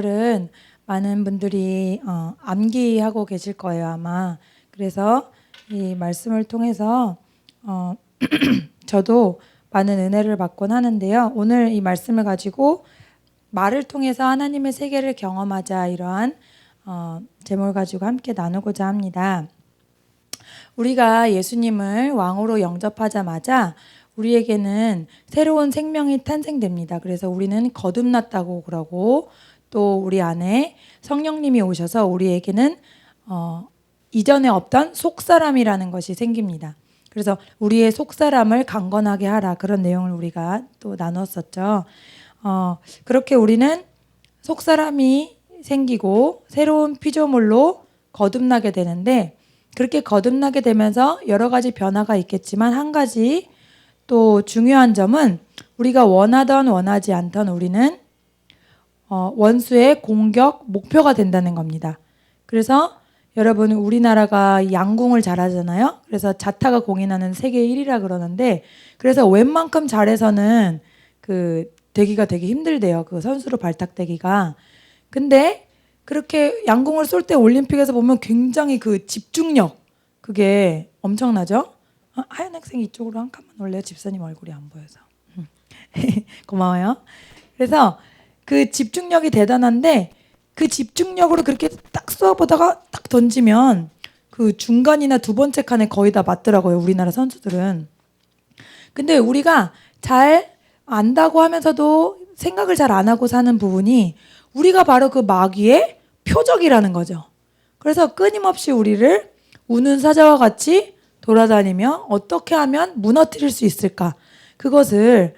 은 많은 분들이 암기하고 계실 거예요, 아마. 그래서 이 말씀을 통해서 저도 많은 은혜를 받곤 하는데요. 오늘 이 말씀을 가지고 말을 통해서 하나님의 세계를 경험하자, 이러한 제목을 가지고 함께 나누고자 합니다. 우리가 예수님을 왕으로 영접하자마자 우리에게는 새로운 생명이 탄생됩니다. 그래서 우리는 거듭났다고 그러고, 또 우리 안에 성령님이 오셔서 우리에게는 이전에 없던 속사람이라는 것이 생깁니다. 그래서 우리의 속사람을 강건하게 하라, 그런 내용을 우리가 또 나눴었죠. 그렇게 우리는 속사람이 생기고 새로운 피조물로 거듭나게 되는데, 그렇게 거듭나게 되면서 여러 가지 변화가 있겠지만 한 가지 또 중요한 점은, 우리가 원하던 원하지 않던 우리는 원수의 공격 목표가 된다는 겁니다. 그래서 여러분, 우리나라가 양궁을 잘하잖아요. 그래서 자타가 공인하는 세계 1위라 그러는데, 그래서 웬만큼 잘해서는 되기가 되게 힘들대요. 그 선수로 발탁되기가. 근데 그렇게 양궁을 쏠 때 올림픽에서 보면 굉장히 그 집중력, 그게 엄청나죠? 하얀 학생이 이쪽으로 한 칸만 올래요? 집사님 얼굴이 안 보여서. 고마워요. 그래서 그 집중력이 대단한데, 그 집중력으로 그렇게 딱 쏘아보다가 딱 던지면 그 중간이나 두 번째 칸에 거의 다 맞더라고요, 우리나라 선수들은. 근데 우리가 잘 안다고 하면서도 생각을 잘 안 하고 사는 부분이, 우리가 바로 그 마귀의 표적이라는 거죠. 그래서 끊임없이 우리를 우는 사자와 같이 돌아다니며 어떻게 하면 무너뜨릴 수 있을까, 그것을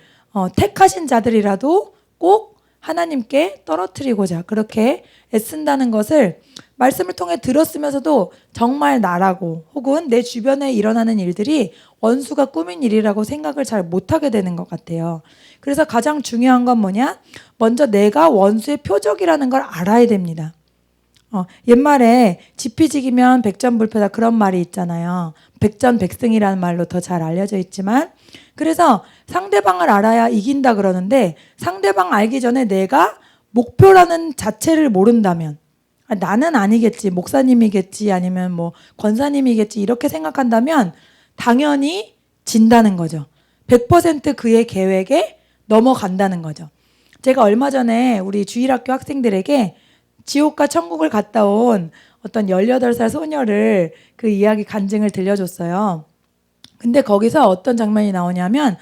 택하신 자들이라도 꼭 하나님께 떨어뜨리고자 그렇게 애쓴다는 것을 말씀을 통해 들었으면서도, 정말 나라고 혹은 내 주변에 일어나는 일들이 원수가 꾸민 일이라고 생각을 잘 못하게 되는 것 같아요. 그래서 가장 중요한 건 뭐냐? 먼저 내가 원수의 표적이라는 걸 알아야 됩니다. 옛말에 지피지기면 백전불패다, 그런 말이 있잖아요. 백전백승이라는 말로 더 잘 알려져 있지만, 그래서 상대방을 알아야 이긴다 그러는데, 상대방 알기 전에 내가 목표라는 자체를 모른다면, 나는 아니겠지, 목사님이겠지, 아니면 뭐 권사님이겠지, 이렇게 생각한다면 당연히 진다는 거죠. 100% 그의 계획에 넘어간다는 거죠. 제가 얼마 전에 우리 주일학교 학생들에게 지옥과 천국을 갔다 온 어떤 18살 소녀를 그 이야기 간증을 들려줬어요. 근데 거기서 어떤 장면이 나오냐면,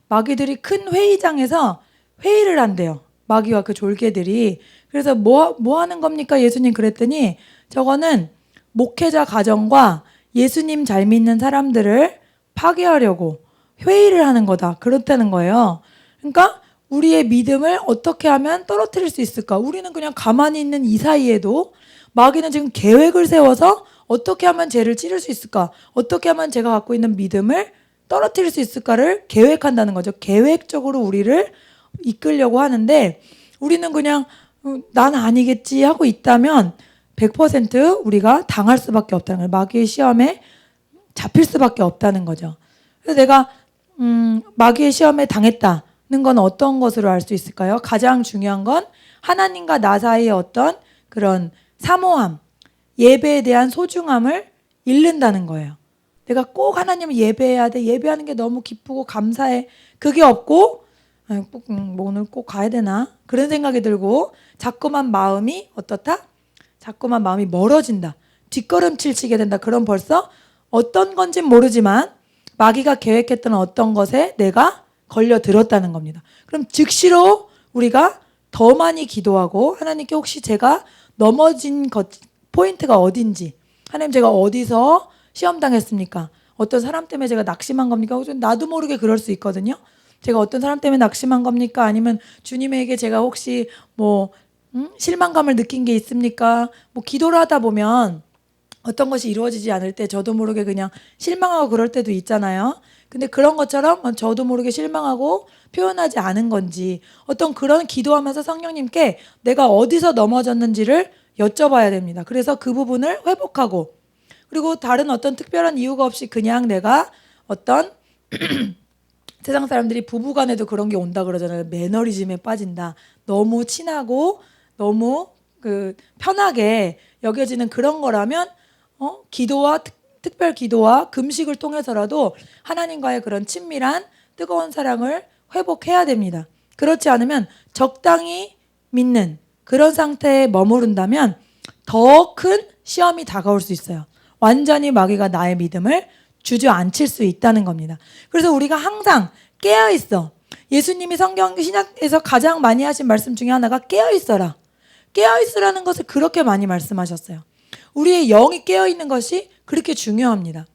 마귀들이 큰 회의장에서 회의를 한대요. 마귀와 그 졸개들이. 그래서 뭐 하는 겁니까, 예수님? 그랬더니 저거는 목회자 가정과 예수님 잘 믿는 사람들을 파괴하려고 회의를 하는 거다, 그렇다는 거예요. 그러니까 우리의 믿음을 어떻게 하면 떨어뜨릴 수 있을까? 우리는 그냥 가만히 있는 이 사이에도 마귀는 지금 계획을 세워서 어떻게 하면 죄를 찌를 수 있을까? 어떻게 하면 제가 갖고 있는 믿음을 떨어뜨릴 수 있을까를 계획한다는 거죠. 계획적으로 우리를 이끌려고 하는데, 우리는 그냥 난 아니겠지 하고 있다면 100% 우리가 당할 수밖에 없다는 거예요. 마귀의 시험에 잡힐 수밖에 없다는 거죠. 그래서 내가 마귀의 시험에 당했다는 건 어떤 것으로 알 수 있을까요? 가장 중요한 건 하나님과 나 사이의 어떤 그런 사모함, 예배에 대한 소중함을 잃는다는 거예요. 내가 꼭 하나님을 예배해야 돼, 예배하는 게 너무 기쁘고 감사해, 그게 없고 뭐 오늘 꼭 가야 되나, 그런 생각이 들고 자꾸만 마음이 어떻다? 자꾸만 마음이 멀어진다, 뒷걸음질 치게 된다. 그럼 벌써 어떤 건진 모르지만 마귀가 계획했던 어떤 것에 내가 걸려들었다는 겁니다. 그럼 즉시로 우리가 더 많이 기도하고, 하나님께 혹시 제가 넘어진 것 포인트가 어딘지, 하나님 제가 어디서 시험당했습니까? 어떤 사람 때문에 제가 낙심한 겁니까? 나도 모르게 그럴 수 있거든요. 제가 어떤 사람 때문에 낙심한 겁니까? 아니면 주님에게 제가 혹시 실망감을 느낀 게 있습니까? 기도를 하다 보면 어떤 것이 이루어지지 않을 때 저도 모르게 그냥 실망하고 그럴 때도 있잖아요. 근데 그런 것처럼 저도 모르게 실망하고 표현하지 않은 건지, 어떤 그런 기도하면서 성령님께 내가 어디서 넘어졌는지를 여쭤봐야 됩니다. 그래서 그 부분을 회복하고, 그리고 다른 어떤 특별한 이유가 없이 그냥 내가 어떤 세상 사람들이 부부간에도 그런 게 온다 그러잖아요. 매너리즘에 빠진다. 너무 친하고 너무 편하게 여겨지는 그런 거라면 기도와 특별 기도와 금식을 통해서라도 하나님과의 그런 친밀한 뜨거운 사랑을 회복해야 됩니다. 그렇지 않으면 적당히 믿는 그런 상태에 머무른다면 더 큰 시험이 다가올 수 있어요. 완전히 마귀가 나의 믿음을 주저앉힐 수 있다는 겁니다. 그래서 우리가 항상 깨어있어. 예수님이 성경 신약에서 가장 많이 하신 말씀 중에 하나가 깨어있어라. 깨어있으라는 것을 그렇게 많이 말씀하셨어요. 우리의 영이 깨어있는 것이 그렇게 중요합니다.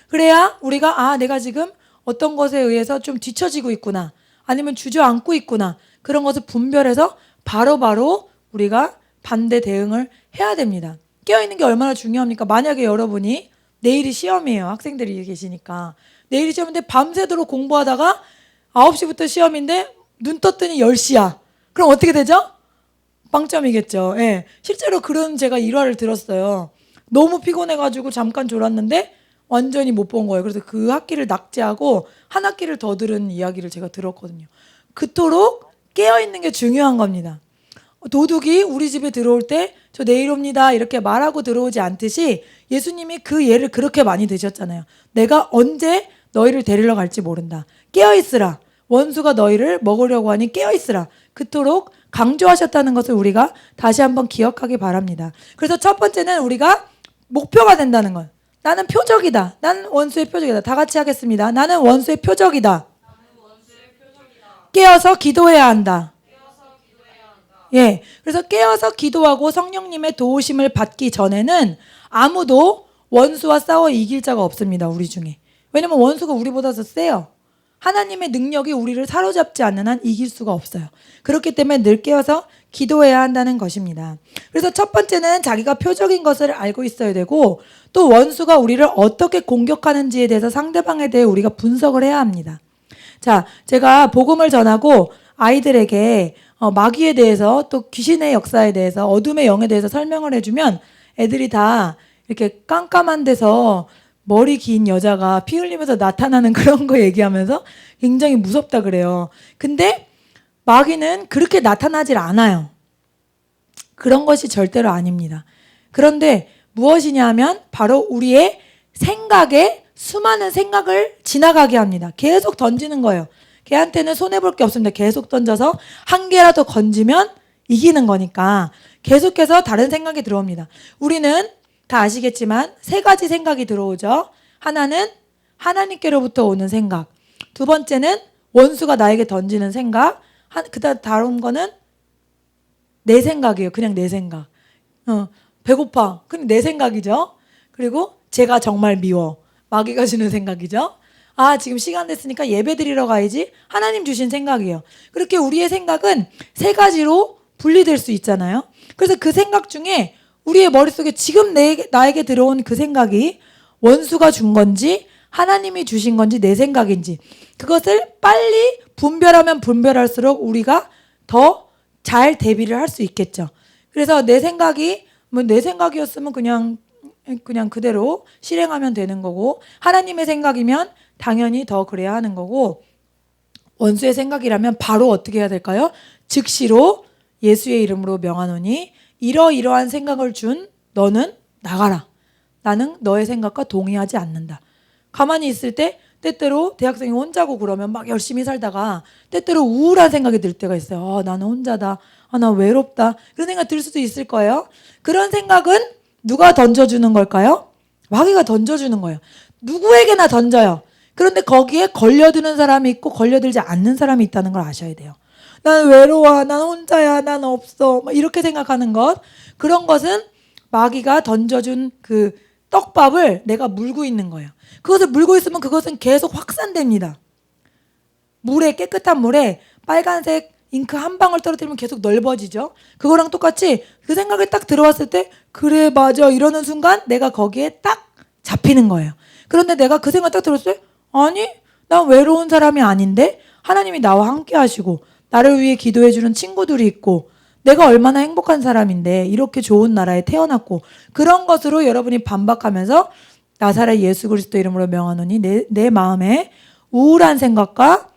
그래야 우리가 내가 지금 어떤 것에 의해서 좀 뒤처지고 있구나, 아니면 주저앉고 있구나, 그런 것을 분별해서 바로바로 우리가 반대 대응을 해야 됩니다. 깨어있는 게 얼마나 중요합니까? 만약에 여러분이 내일이 시험이에요. 학생들이 계시니까. 내일이 시험인데 밤새도록 공부하다가 9시부터 시험인데 눈 떴더니 10시야. 그럼 어떻게 되죠? 빵점이겠죠. 예. 실제로 그런 제가 일화를 들었어요. 너무 피곤해가지고 잠깐 졸았는데 완전히 못 본 거예요. 그래서 그 학기를 낙제하고 한 학기를 더 들은 이야기를 제가 들었거든요. 그토록 깨어있는 게 중요한 겁니다. 도둑이 우리 집에 들어올 때 저 내일 옵니다 이렇게 말하고 들어오지 않듯이 예수님이 그 예를 그렇게 많이 드셨잖아요. 내가 언제 너희를 데리러 갈지 모른다. 깨어있으라. 원수가 너희를 먹으려고 하니 깨어있으라. 그토록 강조하셨다는 것을 우리가 다시 한번 기억하기 바랍니다. 그래서 첫 번째는 우리가 목표가 된다는 것. 나는 표적이다. 나는 원수의 표적이다. 다 같이 하겠습니다. 나는 원수의 표적이다. 깨어서 기도해야 한다. 예. 그래서 깨어서 기도하고 성령님의 도우심을 받기 전에는 아무도 원수와 싸워 이길 자가 없습니다. 우리 중에. 왜냐면 원수가 우리보다 더 세요. 하나님의 능력이 우리를 사로잡지 않는 한 이길 수가 없어요. 그렇기 때문에 늘 깨어서 기도해야 한다는 것입니다. 그래서 첫 번째는 자기가 표적인 것을 알고 있어야 되고, 또 원수가 우리를 어떻게 공격하는지에 대해서 상대방에 대해 우리가 분석을 해야 합니다. 자, 제가 복음을 전하고 아이들에게 마귀에 대해서, 또 귀신의 역사에 대해서, 어둠의 영에 대해서 설명을 해주면 애들이 다 이렇게 깜깜한 데서 머리 긴 여자가 피 흘리면서 나타나는 그런 거 얘기하면서 굉장히 무섭다 그래요. 근데 마귀는 그렇게 나타나질 않아요. 그런 것이 절대로 아닙니다. 그런데 무엇이냐 하면 바로 우리의 생각에 수많은 생각을 지나가게 합니다. 계속 던지는 거예요. 걔한테는 손해볼 게 없습니다. 계속 던져서 한 개라도 건지면 이기는 거니까 계속해서 다른 생각이 들어옵니다. 우리는 다 아시겠지만 세 가지 생각이 들어오죠. 하나는 하나님께로부터 오는 생각, 두 번째는 원수가 나에게 던지는 생각, 그다음 다른 거는 내 생각이에요. 그냥 내 생각. 배고파. 그냥 내 생각이죠. 그리고 제가 정말 미워. 마귀가 주는 생각이죠. 지금 시간 됐으니까 예배 드리러 가야지. 하나님 주신 생각이에요. 그렇게 우리의 생각은 세 가지로 분리될 수 있잖아요. 그래서 그 생각 중에 우리의 머릿속에 지금 나에게 들어온 그 생각이 원수가 준 건지 하나님이 주신 건지 내 생각인지, 그것을 빨리 분별하면 분별할수록 우리가 더 잘 대비를 할 수 있겠죠. 그래서 내 생각이 내 생각이었으면 그냥 그대로 실행하면 되는 거고, 하나님의 생각이면 당연히 더 그래야 하는 거고, 원수의 생각이라면 바로 어떻게 해야 될까요? 즉시로 예수의 이름으로 명하노니 이러이러한 생각을 준 너는 나가라. 나는 너의 생각과 동의하지 않는다. 가만히 있을 때 때때로 대학생이 혼자고 그러면 막 열심히 살다가 때때로 우울한 생각이 들 때가 있어요. 나는 혼자다. 나 외롭다. 그런 생각 들 수도 있을 거예요. 그런 생각은 누가 던져주는 걸까요? 마귀가 던져주는 거예요. 누구에게나 던져요. 그런데 거기에 걸려드는 사람이 있고 걸려들지 않는 사람이 있다는 걸 아셔야 돼요. 난 외로워, 난 혼자야, 난 없어, 이렇게 생각하는 것, 그런 것은 마귀가 던져준 그 떡밥을 내가 물고 있는 거예요. 그것을 물고 있으면 그것은 계속 확산됩니다. 깨끗한 물에 빨간색 잉크 한 방울 떨어뜨리면 계속 넓어지죠. 그거랑 똑같이 그 생각이 딱 들어왔을 때 그래 맞아 이러는 순간 내가 거기에 딱 잡히는 거예요. 그런데 내가 그 생각 딱 들었을 때 아니 난 외로운 사람이 아닌데 하나님이 나와 함께 하시고 나를 위해 기도해 주는 친구들이 있고 내가 얼마나 행복한 사람인데 이렇게 좋은 나라에 태어났고, 그런 것으로 여러분이 반박하면서 나사렛 예수 그리스도 이름으로 명하노니 내 마음에 우울한 생각과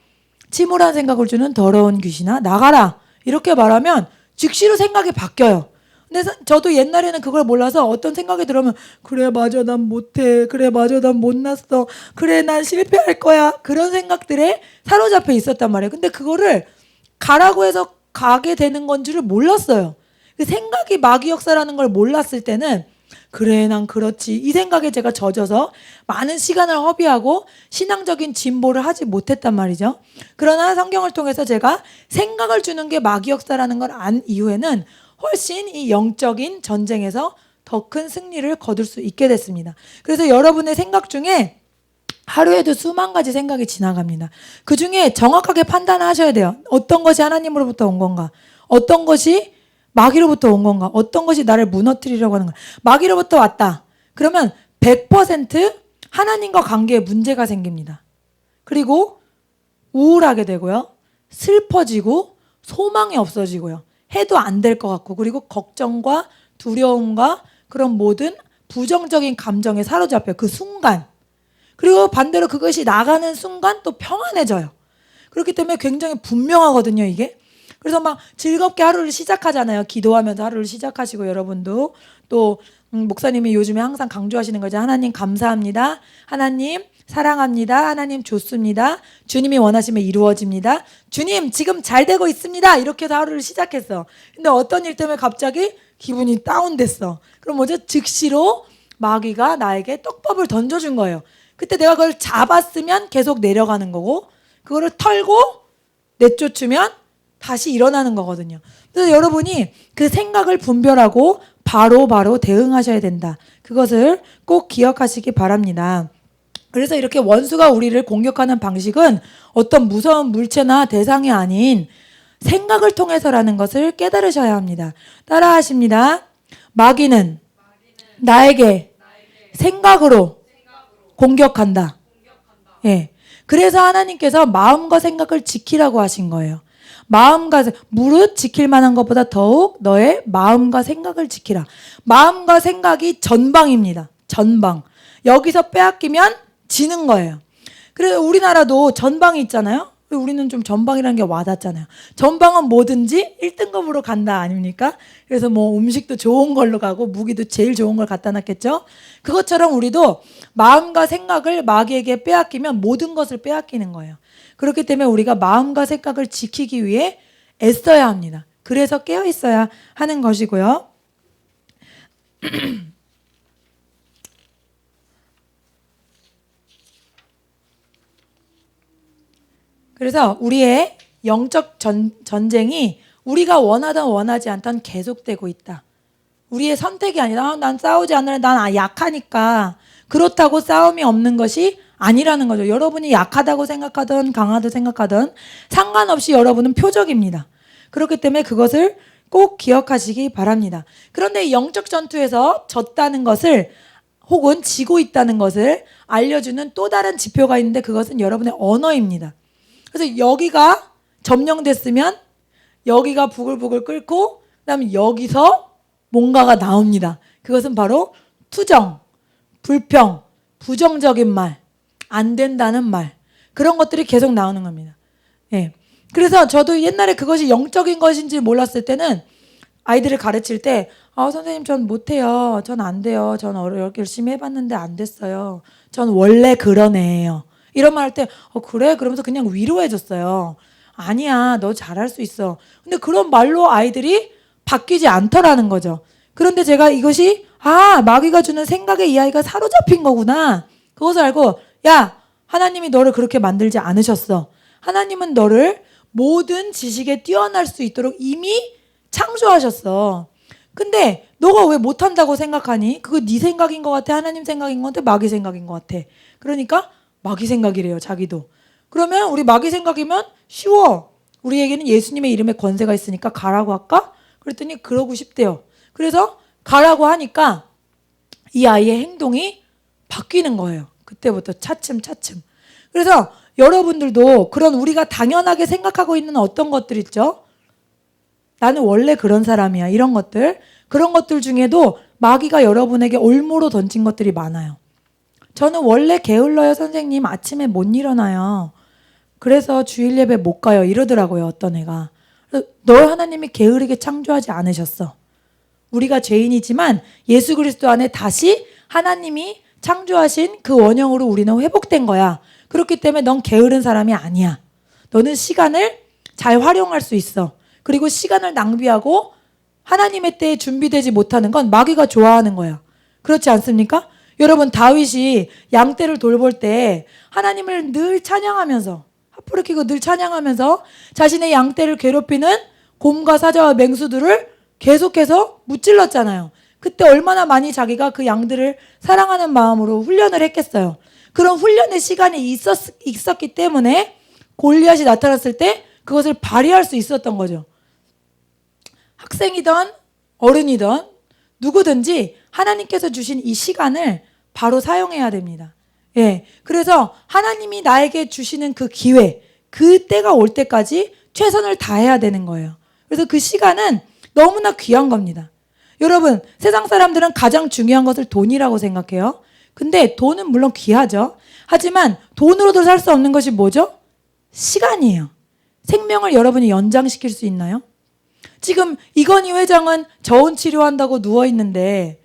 침울한 생각을 주는 더러운 귀신아 나가라, 이렇게 말하면 즉시로 생각이 바뀌어요. 근데 저도 옛날에는 그걸 몰라서 어떤 생각이 들으면 그래 맞아 난 못해, 그래 맞아 난 못났어, 그래 난 실패할 거야, 그런 생각들에 사로잡혀 있었단 말이에요. 근데 그거를 가라고 해서 가게 되는 건 줄을 몰랐어요. 그 생각이 마귀 역사라는 걸 몰랐을 때는 그래 난 그렇지 이 생각에 제가 젖어서 많은 시간을 허비하고 신앙적인 진보를 하지 못했단 말이죠. 그러나 성경을 통해서 제가 생각을 주는 게 마귀 역사라는 걸 안 이후에는 훨씬 이 영적인 전쟁에서 더 큰 승리를 거둘 수 있게 됐습니다. 그래서 여러분의 생각 중에 하루에도 수만 가지 생각이 지나갑니다. 그 중에 정확하게 판단하셔야 돼요. 어떤 것이 하나님으로부터 온 건가? 어떤 것이 마귀로부터 온 건가? 어떤 것이 나를 무너뜨리려고 하는 건가? 마귀로부터 왔다. 그러면 100% 하나님과 관계에 문제가 생깁니다. 그리고 우울하게 되고요. 슬퍼지고 소망이 없어지고요. 해도 안 될 것 같고, 그리고 걱정과 두려움과 그런 모든 부정적인 감정에 사로잡혀요. 그 순간. 그리고 반대로 그것이 나가는 순간 또 평안해져요. 그렇기 때문에 굉장히 분명하거든요, 이게. 그래서 막 즐겁게 하루를 시작하잖아요. 기도하면서 하루를 시작하시고, 여러분도 또 목사님이 요즘에 항상 강조하시는 거죠. 하나님 감사합니다. 하나님 사랑합니다. 하나님 좋습니다. 주님이 원하시면 이루어집니다. 주님 지금 잘 되고 있습니다. 이렇게 해서 하루를 시작했어. 근데 어떤 일 때문에 갑자기 기분이 다운됐어. 그럼 뭐죠? 즉시로 마귀가 나에게 떡밥을 던져준 거예요. 그때 내가 그걸 잡았으면 계속 내려가는 거고, 그거를 털고 내쫓으면 다시 일어나는 거거든요. 그래서 여러분이 그 생각을 분별하고 바로 대응하셔야 된다. 그것을 꼭 기억하시기 바랍니다. 그래서 이렇게 원수가 우리를 공격하는 방식은 어떤 무서운 물체나 대상이 아닌 생각을 통해서라는 것을 깨달으셔야 합니다. 따라하십니다. 마귀는 나에게 생각으로 공격한다. 예. 그래서 하나님께서 마음과 생각을 지키라고 하신 거예요. 마음과 무릇 지킬 만한 것보다 더욱 너의 마음과 생각을 지키라. 마음과 생각이 전방입니다. 전방. 여기서 빼앗기면 지는 거예요. 그래서 우리나라도 전방이 있잖아요. 우리는 좀 전방이라는 게 와닿잖아요. 전방은 뭐든지 1등급으로 간다 아닙니까? 그래서 뭐 음식도 좋은 걸로 가고 무기도 제일 좋은 걸 갖다 놨겠죠. 그것처럼 우리도 마음과 생각을 마귀에게 빼앗기면 모든 것을 빼앗기는 거예요. 그렇기 때문에 우리가 마음과 생각을 지키기 위해 애써야 합니다. 그래서 깨어 있어야 하는 것이고요. 그래서 우리의 영적 전쟁이 우리가 원하든 원하지 않든 계속되고 있다. 우리의 선택이 아니라 난 싸우지 않으려 난 약하니까 그렇다고 싸움이 없는 것이 아니라는 거죠. 여러분이 약하다고 생각하든 강하다고 생각하든 상관없이 여러분은 표적입니다. 그렇기 때문에 그것을 꼭 기억하시기 바랍니다. 그런데 영적 전투에서 졌다는 것을 혹은 지고 있다는 것을 알려주는 또 다른 지표가 있는데 그것은 여러분의 언어입니다. 그래서 여기가 점령됐으면 여기가 부글부글 끓고 그다음에 여기서 뭔가가 나옵니다. 그것은 바로 투정, 불평, 부정적인 말, 안 된다는 말, 그런 것들이 계속 나오는 겁니다. 예. 그래서 저도 옛날에 그것이 영적인 것인지 몰랐을 때는 아이들을 가르칠 때 선생님 전 못해요. 전 안 돼요. 전 열심히 해봤는데 안 됐어요. 전 원래 그런 애예요. 이런 말 할 때 그래? 그러면서 그냥 위로해줬어요. 아니야 너 잘할 수 있어. 근데 그런 말로 아이들이 바뀌지 않더라는 거죠. 그런데 제가 이것이 마귀가 주는 생각에 이 아이가 사로잡힌 거구나. 그것을 알고 야 하나님이 너를 그렇게 만들지 않으셨어. 하나님은 너를 모든 지식에 뛰어날 수 있도록 이미 창조하셨어. 근데 너가 왜 못한다고 생각하니? 그거 네 생각인 것 같아? 하나님 생각인 것 같아? 마귀 생각인 것 같아? 그러니까 마귀 생각이래요, 자기도. 그러면 우리 마귀 생각이면 쉬워. 우리에게는 예수님의 이름에 권세가 있으니까 가라고 할까? 그랬더니 그러고 싶대요. 그래서 가라고 하니까 이 아이의 행동이 바뀌는 거예요. 그때부터 차츰. 그래서 여러분들도 그런 우리가 당연하게 생각하고 있는 어떤 것들 있죠? 나는 원래 그런 사람이야. 이런 것들. 그런 것들 중에도 마귀가 여러분에게 올무로 던진 것들이 많아요. 저는 원래 게을러요 선생님. 아침에 못 일어나요. 그래서 주일 예배 못 가요. 이러더라고요 어떤 애가. 널 하나님이 게으르게 창조하지 않으셨어. 우리가 죄인이지만 예수 그리스도 안에 다시 하나님이 창조하신 그 원형으로 우리는 회복된 거야. 그렇기 때문에 넌 게으른 사람이 아니야. 너는 시간을 잘 활용할 수 있어. 그리고 시간을 낭비하고 하나님의 때에 준비되지 못하는 건 마귀가 좋아하는 거야. 그렇지 않습니까? 여러분, 다윗이 양떼를 돌볼 때 하나님을 늘 찬양하면서, 하프를 켜고 늘 찬양하면서 자신의 양떼를 괴롭히는 곰과 사자와 맹수들을 계속해서 무찔렀잖아요. 그때 얼마나 많이 자기가 그 양들을 사랑하는 마음으로 훈련을 했겠어요. 그런 훈련의 시간이 있었기 때문에 골리앗이 나타났을 때 그것을 발휘할 수 있었던 거죠. 학생이든 어른이든 누구든지 하나님께서 주신 이 시간을 바로 사용해야 됩니다. 예. 그래서 하나님이 나에게 주시는 그 기회, 그 때가 올 때까지 최선을 다해야 되는 거예요. 그래서 그 시간은 너무나 귀한 겁니다. 여러분, 세상 사람들은 가장 중요한 것을 돈이라고 생각해요. 근데 돈은 물론 귀하죠. 하지만 돈으로도 살 수 없는 것이 뭐죠? 시간이에요. 생명을 여러분이 연장시킬 수 있나요? 지금 이건희 회장은 저온 치료한다고 누워있는데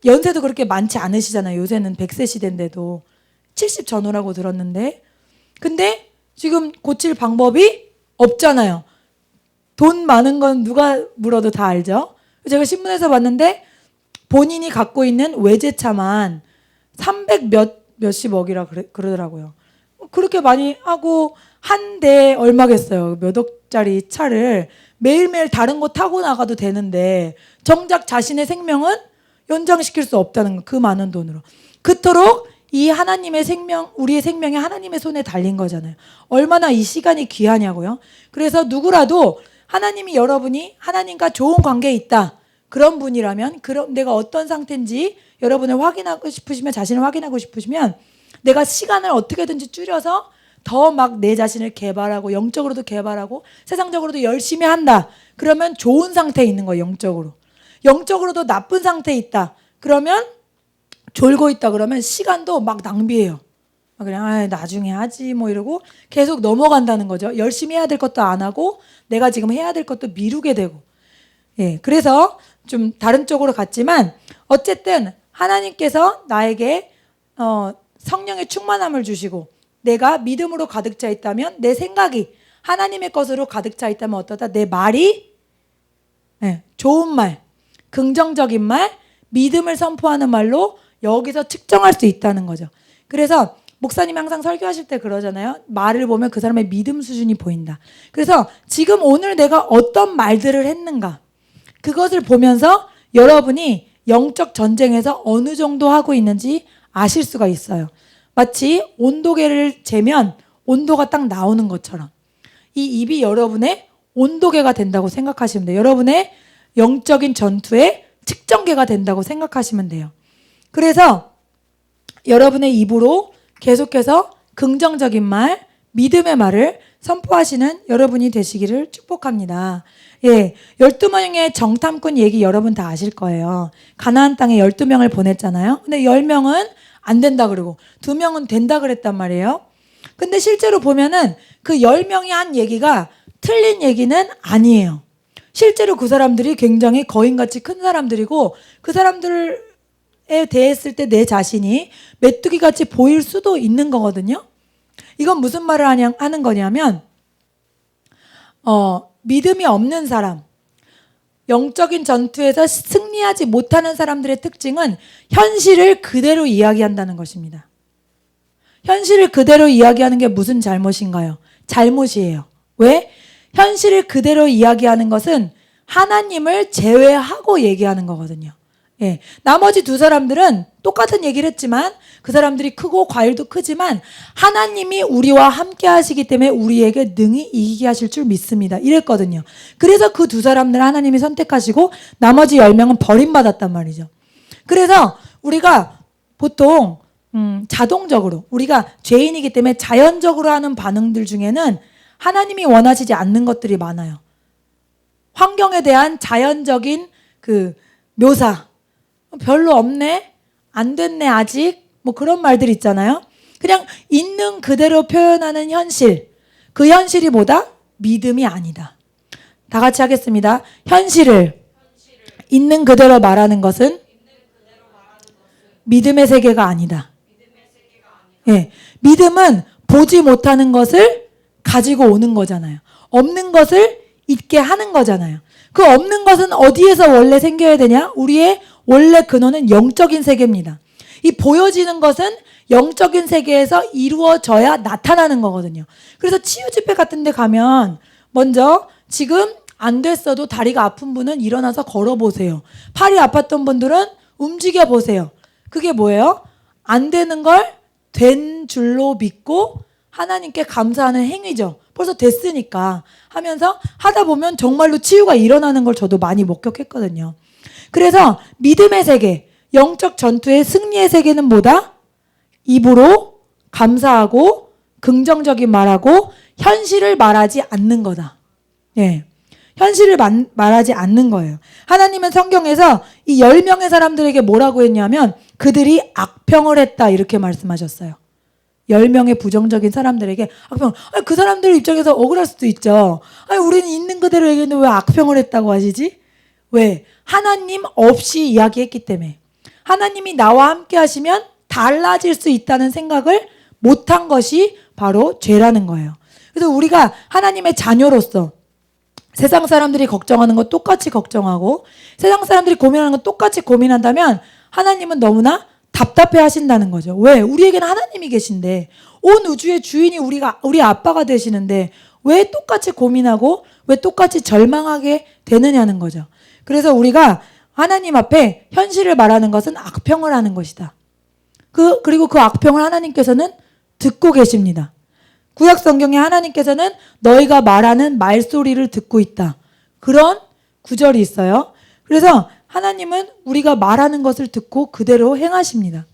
연세도 그렇게 많지 않으시잖아요. 요새는 100세 시대인데도 70 전후라고 들었는데, 근데 지금 고칠 방법이 없잖아요. 돈 많은 건 누가 물어도 다 알죠. 제가 신문에서 봤는데 본인이 갖고 있는 외제차만 300 몇십억이라 그러더라고요. 그렇게 많이 하고 한 대 얼마겠어요. 몇 억짜리 차를 매일매일 다른 거 타고 나가도 되는데 정작 자신의 생명은 연장시킬 수 없다는 거, 그 많은 돈으로. 그토록 이 하나님의 생명, 우리의 생명이 하나님의 손에 달린 거잖아요. 얼마나 이 시간이 귀하냐고요. 그래서 누구라도 하나님이, 여러분이 하나님과 좋은 관계에 있다, 그런 분이라면, 그럼 내가 어떤 상태인지 여러분을 확인하고 싶으시면, 자신을 확인하고 싶으시면 내가 시간을 어떻게든지 줄여서 더 막 내 자신을 개발하고 영적으로도 개발하고 세상적으로도 열심히 한다. 그러면 좋은 상태에 있는 거예요. 영적으로도 나쁜 상태에 있다. 그러면 졸고 있다. 그러면 시간도 막 낭비해요. 그냥 나중에 하지 뭐 이러고 계속 넘어간다는 거죠. 열심히 해야 될 것도 안 하고 내가 지금 해야 될 것도 미루게 되고. 예, 그래서 좀 다른 쪽으로 갔지만 어쨌든 하나님께서 나에게 성령의 충만함을 주시고 내가 믿음으로 가득 차 있다면, 내 생각이 하나님의 것으로 가득 차 있다면 어떠다? 내 말이 좋은 말, 긍정적인 말, 믿음을 선포하는 말로 여기서 측정할 수 있다는 거죠. 그래서 목사님이 항상 설교하실 때 그러잖아요. 말을 보면 그 사람의 믿음 수준이 보인다. 그래서 지금 오늘 내가 어떤 말들을 했는가, 그것을 보면서 여러분이 영적 전쟁에서 어느 정도 하고 있는지 아실 수가 있어요. 마치 온도계를 재면 온도가 딱 나오는 것처럼 이 입이 여러분의 온도계가 된다고 생각하시면 돼요. 여러분의 영적인 전투의 측정계가 된다고 생각하시면 돼요. 그래서 여러분의 입으로 계속해서 긍정적인 말, 믿음의 말을 선포하시는 여러분이 되시기를 축복합니다. 예, 12명의 정탐꾼 얘기 여러분 다 아실 거예요. 가나안 땅에 12명을 보냈잖아요. 근데 10명은 안 된다 그러고 2명은 된다 그랬단 말이에요. 근데 실제로 보면은 그 10명이 한 얘기가 틀린 얘기는 아니에요. 실제로 그 사람들이 굉장히 거인같이 큰 사람들이고, 그 사람들에 대했을 때 내 자신이 메뚜기같이 보일 수도 있는 거거든요. 이건 무슨 말을 하는 거냐면 믿음이 없는 사람, 영적인 전투에서 승리하지 못하는 사람들의 특징은 현실을 그대로 이야기한다는 것입니다. 현실을 그대로 이야기하는 게 무슨 잘못인가요? 잘못이에요. 왜? 현실을 그대로 이야기하는 것은 하나님을 제외하고 얘기하는 거거든요. 예, 나머지 두 사람들은 똑같은 얘기를 했지만 그 사람들이 크고 과일도 크지만 하나님이 우리와 함께 하시기 때문에 우리에게 능히 이기게 하실 줄 믿습니다. 이랬거든요. 그래서 그 두 사람들을 하나님이 선택하시고 나머지 10명은 버림받았단 말이죠. 그래서 우리가 보통 자동적으로, 우리가 죄인이기 때문에 자연적으로 하는 반응들 중에는 하나님이 원하시지 않는 것들이 많아요. 환경에 대한 자연적인 그 묘사, 별로 없네, 안 됐네 아직, 뭐 그런 말들 있잖아요. 그냥 있는 그대로 표현하는 현실, 그 현실이 뭐다? 믿음이 아니다. 다 같이 하겠습니다. 현실을 있는 그대로 말하는 것은 믿음의 세계가 아니다. 예, 믿음은 보지 못하는 것을 가지고 오는 거잖아요. 없는 것을 있게 하는 거잖아요. 그 없는 것은 어디에서 원래 생겨야 되냐? 우리의 원래 근원은 영적인 세계입니다. 이 보여지는 것은 영적인 세계에서 이루어져야 나타나는 거거든요. 그래서 치유 집회 같은 데 가면 먼저 지금 안 됐어도 다리가 아픈 분은 일어나서 걸어보세요. 팔이 아팠던 분들은 움직여 보세요. 그게 뭐예요? 안 되는 걸 된 줄로 믿고 하나님께 감사하는 행위죠. 벌써 됐으니까 하면서 하다 보면 정말로 치유가 일어나는 걸 저도 많이 목격했거든요. 그래서 믿음의 세계, 영적 전투의 승리의 세계는 뭐다? 입으로 감사하고 긍정적인 말하고 현실을 말하지 않는 거다. 예. 현실을 말하지 않는 거예요. 하나님은 성경에서 이 10명의 사람들에게 뭐라고 했냐면 그들이 악평을 했다 이렇게 말씀하셨어요. 10명의 부정적인 사람들에게 악평. 아니, 그 사람들 입장에서 억울할 수도 있죠. 아니, 우리는 있는 그대로 얘기했는데 왜 악평을 했다고 하시지? 왜? 하나님 없이 이야기했기 때문에. 하나님이 나와 함께 하시면 달라질 수 있다는 생각을 못한 것이 바로 죄라는 거예요. 그래서 우리가 하나님의 자녀로서 세상 사람들이 걱정하는 거 똑같이 걱정하고 세상 사람들이 고민하는 거 똑같이 고민한다면 하나님은 너무나 답답해 하신다는 거죠. 왜? 우리에게는 하나님이 계신데 온 우주의 주인이 우리 아빠가 되시는데 왜 똑같이 고민하고 왜 똑같이 절망하게 되느냐는 거죠. 그래서 우리가 하나님 앞에 현실을 말하는 것은 악평을 하는 것이다. 그리고 그 악평을 하나님께서는 듣고 계십니다. 구약 성경에 하나님께서는 너희가 말하는 말소리를 듣고 있다. 그런 구절이 있어요. 그래서 하나님은 우리가 말하는 것을 듣고 그대로 행하십니다.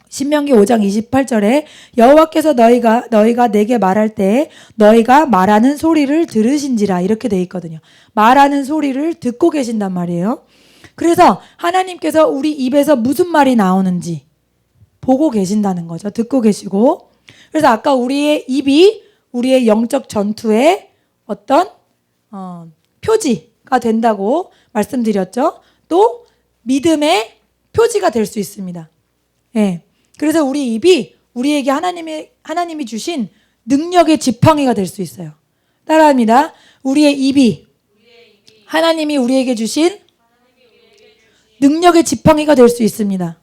신명기 5장 28절에 여호와께서 너희가 내게 말할 때 너희가 말하는 소리를 들으신지라 이렇게 돼 있거든요. 말하는 소리를 듣고 계신단 말이에요. 그래서 하나님께서 우리 입에서 무슨 말이 나오는지 보고 계신다는 거죠. 듣고 계시고. 그래서 아까 우리의 입이 우리의 영적 전투의 어떤 표지가 된다고 말씀드렸죠. 또 믿음의 표지가 될 수 있습니다. 예. 그래서 우리 입이 우리에게 하나님이 주신 능력의 지팡이가 될 수 있어요. 따라합니다. 우리의 입이 하나님이 우리에게 주신 능력의 지팡이가 될 수 있습니다.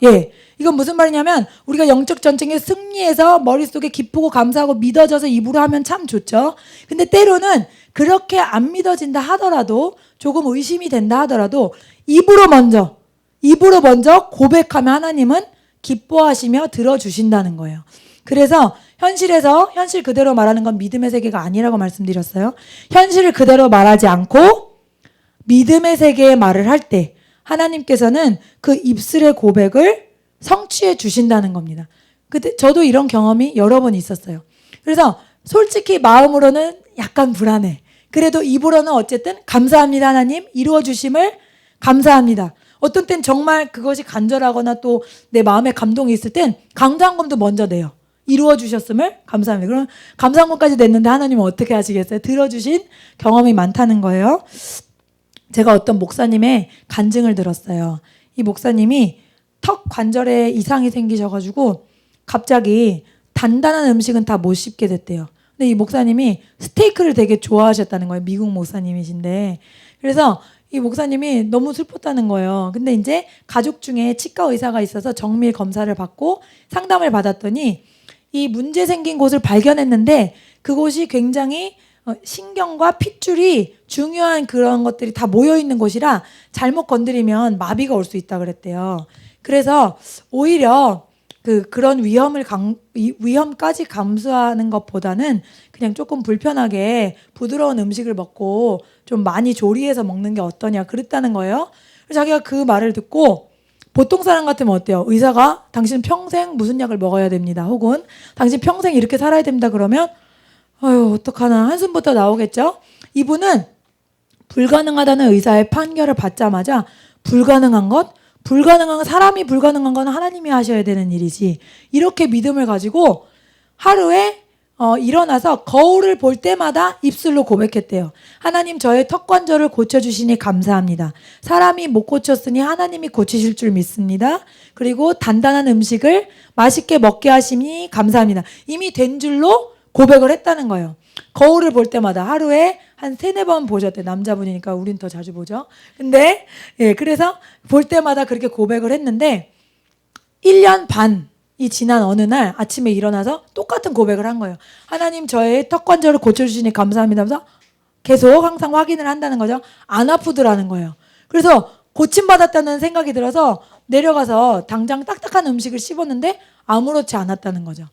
예. 이건 무슨 말이냐면 우리가 영적 전쟁에 승리해서 머릿속에 기쁘고 감사하고 믿어져서 입으로 하면 참 좋죠. 근데 때로는 그렇게 안 믿어진다 하더라도 조금 의심이 된다 하더라도 입으로 먼저 고백하면 하나님은 기뻐하시며 들어주신다는 거예요. 그래서 현실 그대로 말하는 건 믿음의 세계가 아니라고 말씀드렸어요. 현실을 그대로 말하지 않고 믿음의 세계의 말을 할 때 하나님께서는 그 입술의 고백을 성취해 주신다는 겁니다. 근데 저도 이런 경험이 여러 번 있었어요. 그래서 솔직히 마음으로는 약간 불안해. 그래도 입으로는 어쨌든 감사합니다 하나님 이루어 주심을 감사합니다. 어떤 땐 정말 그것이 간절하거나 또 내 마음에 감동이 있을 땐 감사한금도 먼저 내요. 이루어 주셨음을 감사합니다. 그럼 감사한금까지 냈는데 하나님은 어떻게 하시겠어요? 들어주신 경험이 많다는 거예요. 제가 어떤 목사님의 간증을 들었어요. 이 목사님이 턱 관절에 이상이 생기셔가지고 갑자기 단단한 음식은 다 못 씹게 됐대요. 근데 이 목사님이 스테이크를 되게 좋아하셨다는 거예요. 미국 목사님이신데. 그래서 이 목사님이 너무 슬펐다는 거예요. 근데 이제 가족 중에 치과 의사가 있어서 정밀 검사를 받고 상담을 받았더니 이 문제 생긴 곳을 발견했는데 그곳이 굉장히 신경과 핏줄이 중요한 그런 것들이 다 모여있는 곳이라 잘못 건드리면 마비가 올 수 있다 그랬대요. 그래서 오히려 그런 위험까지 감수하는 것보다는 그냥 조금 불편하게 부드러운 음식을 먹고 좀 많이 조리해서 먹는 게 어떠냐 그랬다는 거예요. 그래서 자기가 그 말을 듣고 보통 사람 같으면 어때요? 의사가 당신 평생 무슨 약을 먹어야 됩니다. 혹은 당신 평생 이렇게 살아야 됩니다. 그러면 아유 어떡하나 한숨부터 나오겠죠? 이분은 불가능하다는 의사의 판결을 받자마자 사람이 불가능한 건 하나님이 하셔야 되는 일이지. 이렇게 믿음을 가지고 하루에 일어나서 거울을 볼 때마다 입술로 고백했대요. 하나님, 저의 턱 관절을 고쳐주시니 감사합니다. 사람이 못 고쳤으니 하나님이 고치실 줄 믿습니다. 그리고 단단한 음식을 맛있게 먹게 하시니 감사합니다. 이미 된 줄로 고백을 했다는 거예요. 거울을 볼 때마다 하루에 한 3-4번 보셨대. 남자분이니까 우린 더 자주 보죠. 근데 그래서 볼 때마다 그렇게 고백을 했는데 1년 반이 지난 어느 날 아침에 일어나서 똑같은 고백을 한 거예요. 하나님, 저의 턱 관절을 고쳐주시니 감사합니다 하면서 계속 항상 확인을 한다는 거죠. 안 아프더라는 거예요. 그래서 고침받았다는 생각이 들어서 내려가서 당장 딱딱한 음식을 씹었는데 아무렇지 않았다는 거죠.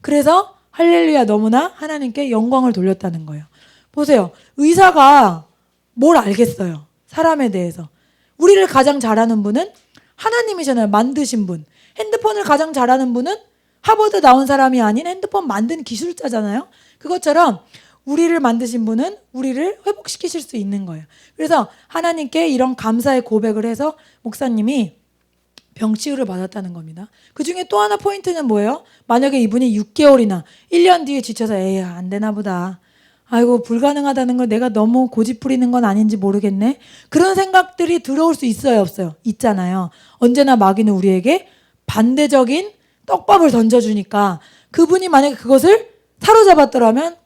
그래서 할렐루야, 너무나 하나님께 영광을 돌렸다는 거예요. 보세요. 의사가 뭘 알겠어요. 사람에 대해서. 우리를 가장 잘하는 분은 하나님이잖아요. 만드신 분. 핸드폰을 가장 잘하는 분은 하버드 나온 사람이 아닌 핸드폰 만든 기술자잖아요. 그것처럼 우리를 만드신 분은 우리를 회복시키실 수 있는 거예요. 그래서 하나님께 이런 감사의 고백을 해서 목사님이 병치유를 받았다는 겁니다. 그 중에 또 하나 포인트는 뭐예요? 만약에 이분이 6개월이나 1년 뒤에 지쳐서 에이, 안 되나 보다. 아이고, 불가능하다는 걸 내가 너무 고집 부리는 건 아닌지 모르겠네. 그런 생각들이 들어올 수 있어요, 없어요? 있잖아요. 언제나 마귀는 우리에게 반대적인 떡밥을 던져주니까 그분이 만약에 그것을 사로잡았더라면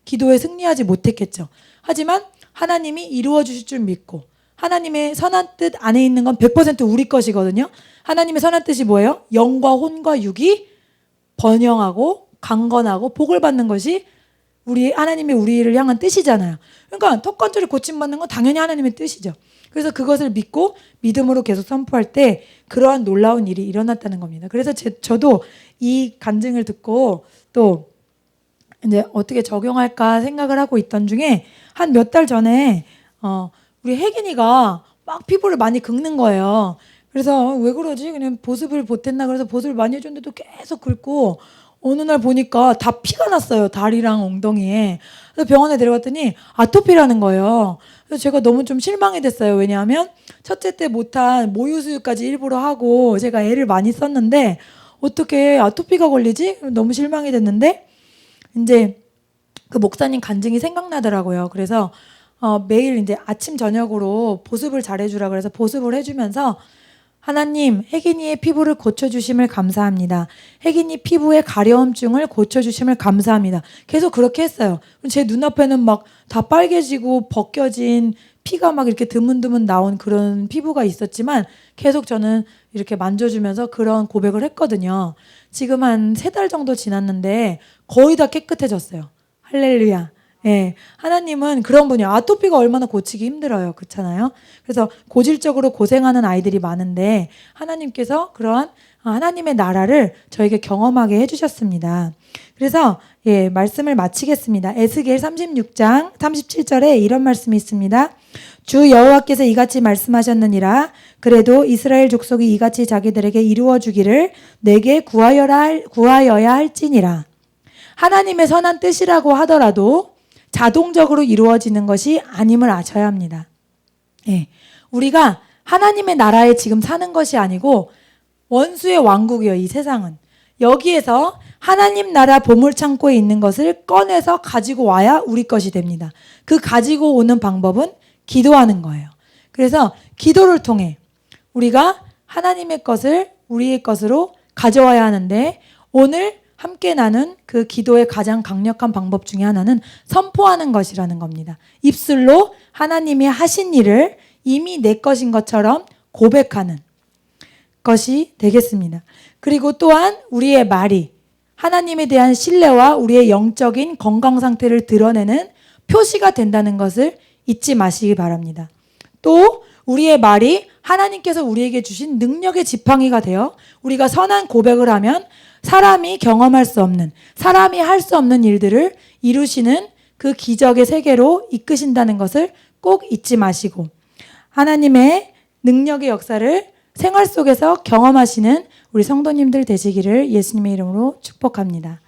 기도에 승리하지 못했겠죠. 하지만 하나님이 이루어 주실 줄 믿고 하나님의 선한 뜻 안에 있는 건 100% 우리 것이거든요. 하나님의 선한 뜻이 뭐예요? 영과 혼과 육이 번영하고 강건하고 복을 받는 것이 하나님의 우리를 향한 뜻이잖아요. 그러니까 턱 관절이 고침받는 건 당연히 하나님의 뜻이죠. 그래서 그것을 믿고 믿음으로 계속 선포할 때 그러한 놀라운 일이 일어났다는 겁니다. 그래서 저도 이 간증을 듣고 또 이제 어떻게 적용할까 생각을 하고 있던 중에 한 몇 달 전에 우리 혜긴이가 막 피부를 많이 긁는 거예요. 그래서 왜 그러지? 그냥 보습을 보탰나 그래서 보습을 많이 해줬는데도 계속 긁고 어느 날 보니까 다 피가 났어요. 다리랑 엉덩이에. 그래서 병원에 데려갔더니 아토피라는 거예요. 그래서 제가 너무 좀 실망이 됐어요. 왜냐하면 첫째 때 못한 모유수유까지 일부러 하고 제가 애를 많이 썼는데 어떻게 아토피가 걸리지? 너무 실망이 됐는데 이제 그 목사님 간증이 생각나더라고요. 그래서 매일 이제 아침 저녁으로 보습을 잘해주라 그래서 보습을 해주면서 하나님, 혜긴이의 피부를 고쳐주심을 감사합니다. 혜긴이 피부의 가려움증을 고쳐주심을 감사합니다. 계속 그렇게 했어요. 제 눈앞에는 막 다 빨개지고 벗겨진 피가 막 이렇게 드문드문 나온 그런 피부가 있었지만 계속 저는 이렇게 만져주면서 그런 고백을 했거든요. 지금 한 3달 정도 지났는데 거의 다 깨끗해졌어요. 할렐루야. 예, 하나님은 그런 분이에요. 아토피가 얼마나 고치기 힘들어요. 그렇잖아요. 그래서 고질적으로 고생하는 아이들이 많은데 하나님께서 그러한 하나님의 나라를 저에게 경험하게 해주셨습니다. 그래서 말씀을 마치겠습니다. 에스겔 36장 37절에 이런 말씀이 있습니다. 주 여호와께서 이같이 말씀하셨느니라. 그래도 이스라엘 족속이 이같이 자기들에게 이루어 주기를 내게 구하여야 할지니라. 하나님의 선한 뜻이라고 하더라도 자동적으로 이루어지는 것이 아님을 아셔야 합니다. 우리가 하나님의 나라에 지금 사는 것이 아니고 원수의 왕국이에요. 이 세상은. 여기에서 하나님 나라 보물창고에 있는 것을 꺼내서 가지고 와야 우리 것이 됩니다. 그 가지고 오는 방법은 기도하는 거예요. 그래서 기도를 통해 우리가 하나님의 것을 우리의 것으로 가져와야 하는데 오늘 함께 나눈 그 기도의 가장 강력한 방법 중에 하나는 선포하는 것이라는 겁니다. 입술로 하나님이 하신 일을 이미 내 것인 것처럼 고백하는 것이 되겠습니다. 그리고 또한 우리의 말이 하나님에 대한 신뢰와 우리의 영적인 건강 상태를 드러내는 표시가 된다는 것을 잊지 마시기 바랍니다. 또 우리의 말이 하나님께서 우리에게 주신 능력의 지팡이가 되어 우리가 선한 고백을 하면 사람이 경험할 수 없는, 사람이 할 수 없는 일들을 이루시는 그 기적의 세계로 이끄신다는 것을 꼭 잊지 마시고 하나님의 능력의 역사를 생활 속에서 경험하시는 우리 성도님들 되시기를 예수님의 이름으로 축복합니다.